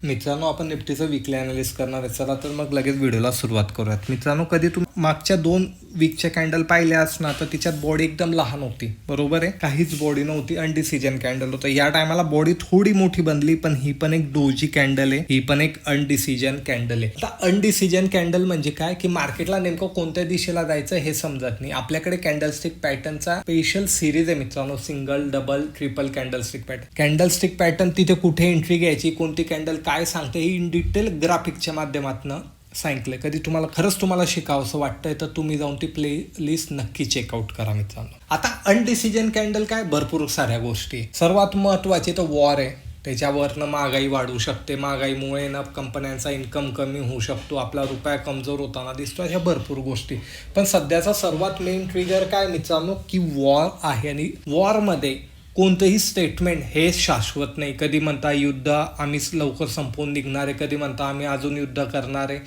मित्रांनो, आपण निफ्टीचं weekly analysis करणार आहे. चला तर मग लगेच व्हिडिओला सुरुवात करूयात. मित्रांनो, कधी तुम्ही मागच्या 2 वीकच्या कॅन्डल पाहिल्यास ना, तर तिच्यात बॉडी एकदम लहान होती, बरोबर आहे. काहीच बॉडी नव्हती, अनडिसिजन कॅन्डल होतं. या टायमाला बॉडी थोडी मोठी बनली, पण ही पण एक डोजी कॅन्डल आहे, ही पण एक अनडिसिजन कॅन्डल आहे. आता अनडिसिजन कॅन्डल म्हणजे काय, की मार्केटला नेमकं कोणत्या दिशेला जायचं हे समजत नाही. आपल्याकडे कॅन्डलस्टिक पॅटर्नचा स्पेशल सिरीज आहे मित्रांनो, single, double, triple candlestick pattern. Candlestick pattern तिथे कुठे एंट्री घ्यायची, कोणती कॅन्डल काय सांगते हे इन डिटेल ग्राफिकच्या माध्यमातून सांगितलंय. कधी तुम्हाला शिकावंसं वाटतंय तर तुम्ही जाऊन ती प्ले लिस्ट नक्की चेकआउट करा मित्रांनो. आता अनडिसिजन कॅन्डल काय, भरपूर साऱ्या गोष्टी. सर्वात महत्वाची तर वॉर आहे. त्याच्यावरनं महागाई वाढू शकते, महागाईमुळे ना कंपन्यांचा इन्कम कमी होऊ शकतो, आपला रुपया कमजोर होताना दिसतो, अशा भरपूर गोष्टी. पण सध्याचा सर्वात मेन ट्रिगर काय मित्रांनो, की वॉर आहे. आणि वॉरमध्ये कोणतंही स्टेटमेंट हे शाश्वत नाही. कधी म्हणता युद्ध आम्ही लवकर संपवून निघणार आहे, कधी म्हणता आम्ही अजून युद्ध करणार आहे.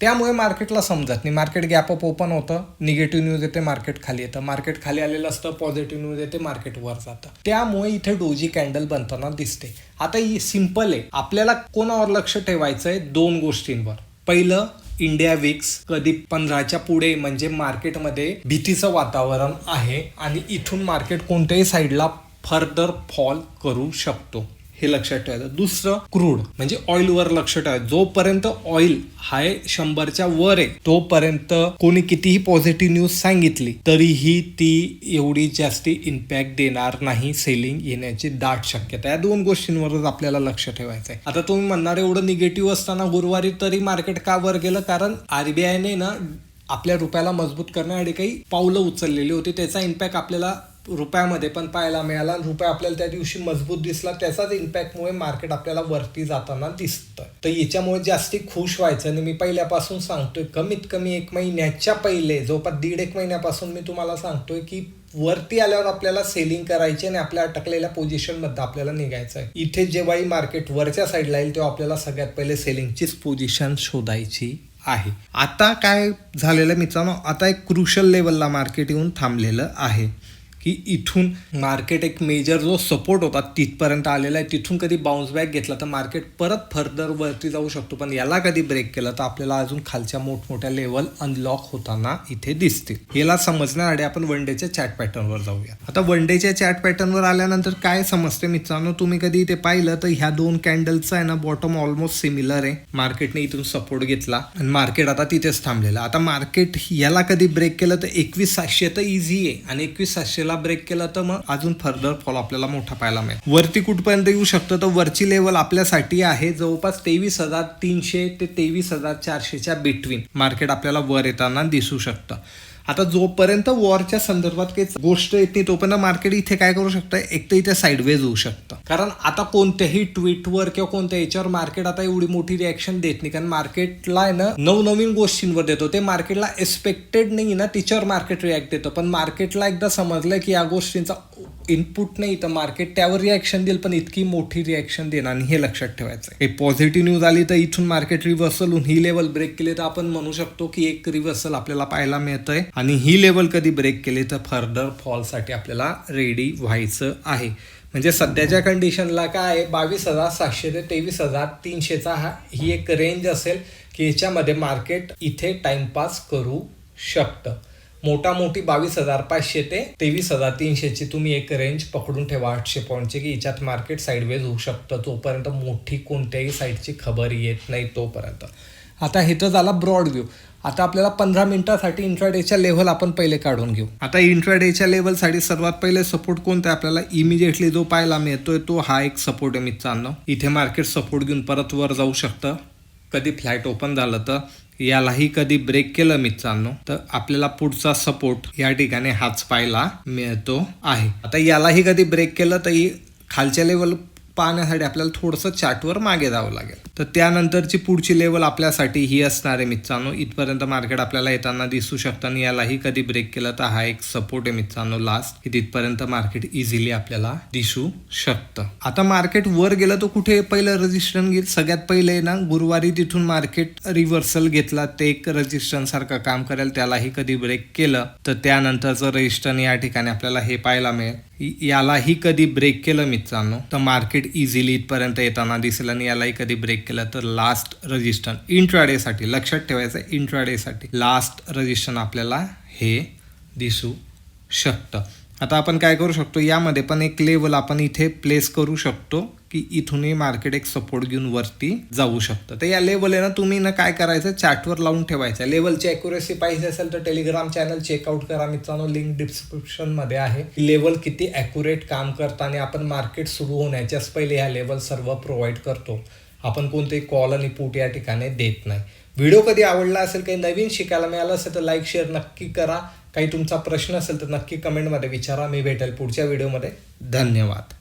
त्यामुळे मार्केटला समजत नाही. मार्केट गॅप अप ओपन होतं, निगेटिव्ह न्यूज येते, मार्केट खाली येतं, मार्केट खाली आलेलं असतं, पॉझिटिव्ह न्यूज येते, मार्केट वर जातं. त्यामुळे इथे डोजी कॅन्डल बनताना दिसते. आता ही सिंपल आहे. आपल्याला कोणावर लक्ष ठेवायचं आहे, 2 गोष्टींवर. पहिलं, इंडिया विक्स कधी 15च्या पुढे म्हणजे मार्केटमध्ये भीतीचं वातावरण आहे आणि इथून मार्केट कोणत्याही साईडला फर्दर फॉल करू शकतो, हे लक्षात ठेवायचं. दुसरं, क्रूड म्हणजे ऑइलवर लक्ष ठेवायचं. जोपर्यंत ऑइल हाय 100च्या वर आहे तोपर्यंत कोणी कितीही पॉझिटिव्ह न्यूज सांगितली तरीही ती एवढी जास्ती इम्पॅक्ट देणार नाही. सेलिंग येण्याची दाट शक्यता. या 2 गोष्टींवरच आपल्याला लक्ष ठेवायचं आहे. आता तुम्ही म्हणणार एवढं निगेटिव्ह असताना गुरुवारी तरी मार्केट का वर गेलं, कारण आरबीआयने ना आपल्या रुपयाला मजबूत करण्यासाठी काही पावलं उचललेली होती. त्याचा इम्पॅक्ट आपल्याला रुपयामध्ये पण पाहायला मिळाला. रुपया आपल्याला त्या दिवशी मजबूत दिसला, त्याचाच इम्पॅक्टमुळे मार्केट आपल्याला वरती जाताना दिसतं. तर याच्यामुळे जास्ती खुश व्हायचं नाही. मी पहिल्यापासून सांगतोय, कमीत कमी 1 महिन्याच्या पहिले जवळपास 1.5-1 महिन्यापासून मी तुम्हाला सांगतोय की वरती आल्यावर आपल्याला सेलिंग करायची आणि आपल्या अटकलेल्या पोझिशनमध्ये आपल्याला निघायचं आहे. इथे जेव्हाही मार्केट वरच्या साईडला येईल तेव्हा आपल्याला सगळ्यात पहिले सेलिंगचीच पोझिशन शोधायची आहे. आता काय झालेलं मित्रांनो, आता एक क्रुशल लेवलला मार्केट येऊन थांबलेलं आहे, की इथून मार्केट एक मेजर जो सपोर्ट होता तिथपर्यंत आलेला आहे. तिथून कधी बाउन्स बॅक घेतला तर मार्केट परत फर्दर वरती जाऊ शकतो. पण याला कधी ब्रेक केला तर आपल्याला अजून खालच्या मोठमोठ्या लेवल अनलॉक होताना इथे दिसतील. याला समजण्यासाठी आपण वन डेच्या चॅट पॅटर्नवर जाऊया. आता वन डेच्या चॅट पॅटर्नवर आल्यानंतर काय समजते मित्रांनो, तुम्ही कधी इथे पाहिलं तर ह्या 2 कॅन्डलचा आहे ना बॉटम ऑलमोस्ट सिमिलर आहे. मार्केटने इथून सपोर्ट घेतला आणि मार्केट आता तिथेच थांबलेलं. आता मार्केट याला कधी ब्रेक केलं तर 21,700 तर इझी आहे आणि 21,700 ब्रेक केला तर मग अजून फर्दर फॉल आपल्याला मोठा पाहायला मिळेल. वरती कुठपर्यंत येऊ शकतं तर वरची लेवल आपल्यासाठी आहे जवळपास 23,300 ते 23,400च्या बिटवीन मार्केट आपल्याला वर येताना दिसू शकतं. आता जोपर्यंत वॉरच्या संदर्भात काही गोष्ट येत नाही तोपर्यंत मार्केट इथे काय करू शकतं, एक तर इथे साईडवेज होऊ शकतं. कारण आता कोणत्याही ट्विटवर किंवा कोणत्या याच्यावर मार्केट आता एवढी मोठी रिॲक्शन देत नाही, कारण मार्केटला आहे ना नवनवीन गोष्टींवर देतो. ते मार्केटला एक्सपेक्टेड नाही ना, तिच्यावर मार्केट रिॲक्ट देतं. पण मार्केटला एकदा समजलं की या गोष्टींचा इनपुट नाही तर मार्केट त्यावर रिॲक्शन देईल, पण इतकी मोठी रिॲक्शन देणार नाही, हे लक्षात ठेवायचं आहे. पॉझिटिव्ह न्यूज आली तर इथून मार्केट रिव्हर्सल होऊन ही लेवल ब्रेक केली तर आपण म्हणू शकतो की एक रिव्हर्सल आपल्याला पाहायला मिळतंय. आणि ही लेवल कधी ब्रेक केली तर फर्दर फॉलसाठी आपल्याला रेडी व्हायचं आहे. म्हणजे सध्याच्या कंडिशनला काय आहे, 22,700 ते 23,300चा ही एक रेंज असेल की याच्यामध्ये मार्केट इथे टाइमपास करू शकतं. मोठी 22,500 ते 23,300ची तुम्ही एक रेंज पकडून ठेवा 800 पॉईंटची, की याच्यात मार्केट साईडवेज होऊ शकतं जोपर्यंत मोठी कोणत्याही साईडची खबर येत नाही तोपर्यंत. आता हे तर झाला ब्रॉड व्ह्यू. आता आपल्याला 15 मिनिटासाठी इंट्राडेच्या लेव्हल आपण पहिले काढून घेऊ. आता इंट्राडेच्या लेव्हलसाठी सर्वात पहिले सपोर्ट कोणता आपल्याला इमिजिएटली जो पाहायला मिळतोय तो हा एक सपोर्ट आहे मित्रांनो. इथे मार्केट सपोर्ट घेऊन परत वर जाऊ शकतं. कधी फ्लॅट ओपन झालं तर यालाही कधी ब्रेक केलं मित्रांनो तर आपल्याला पुढचा सपोर्ट या ठिकाणी हाच पाहायला मिळतो आहे. आता यालाही कधी ब्रेक केलं तरी खालच्या लेवल पाहण्यासाठी आपल्याला थोडंसं चार्टवर मागे जावं लागेल. तर त्यानंतरची पुढची लेवल आपल्यासाठी ही असणार आहे मित्रांनो. इथपर्यंत मार्केट आपल्याला येताना दिसू शकतं आणि यालाही कधी ब्रेक केलं तर हा एक सपोर्ट आहे मित्रांनो लास्ट, की तिथपर्यंत मार्केट इझिली आपल्याला दिसू शकतं. आता मार्केट वर गेलं तर कुठे पहिलं रेजिस्टन्स घेईल, सगळ्यात पहिले ना गुरुवारी तिथून मार्केट रिव्हर्सल घेतला, ते एक रेजिस्टन्स सारखं काम करेल. त्यालाही कधी ब्रेक केलं तर त्यानंतरचं रेजिस्टन्स या ठिकाणी आपल्याला हे पाहायला मिळेल. यालाही कधी ब्रेक केलं मित्रांनो तर मार्केट इझिली इथपर्यंत येताना दिसेल आणि यालाही कधी ब्रेक केलं तर लास्ट रजिस्टन्स इंट्राडेसाठी लक्षात ठेवायचं, इंट्राडेसाठी लास्ट रजिस्टन्स आपल्याला हे दिसू शकतं. आता आपण काय करू शकतो, यामध्ये पण एक लेवल आपण इथे प्लेस करू शकतो की इथूनही मार्केट एक सपोर्ट घेऊन वरती जाऊ शकतं. तर या लेवल आहे ना तुम्ही ना काय करायचं, चार्टवर लावून ठेवायचं. लेवलची ॲक्युरेसी पाहिजे असेल तर टेलिग्राम चॅनल चेकआउट करा मित्रांनो, लिंक डिस्क्रिप्शनमध्ये आहे. लेवल किती ॲक्युरेट काम करतं आणि आपण मार्केट सुरू होण्याच्याच पहिले ह्या लेवल सर्व प्रोव्हाइड करतो. आपण कोणतेही कॉल आणि पुट या ठिकाणी देत नाही. व्हिडिओ कधी आवडला असेल, काही नवीन शिकायला मिळालं असेल तर लाईक शेअर नक्की करा. काही तुमचा प्रश्न असेल तर नक्की कमेंटमध्ये विचारा. मी भेटेल पुढच्या व्हिडिओमध्ये. धन्यवाद.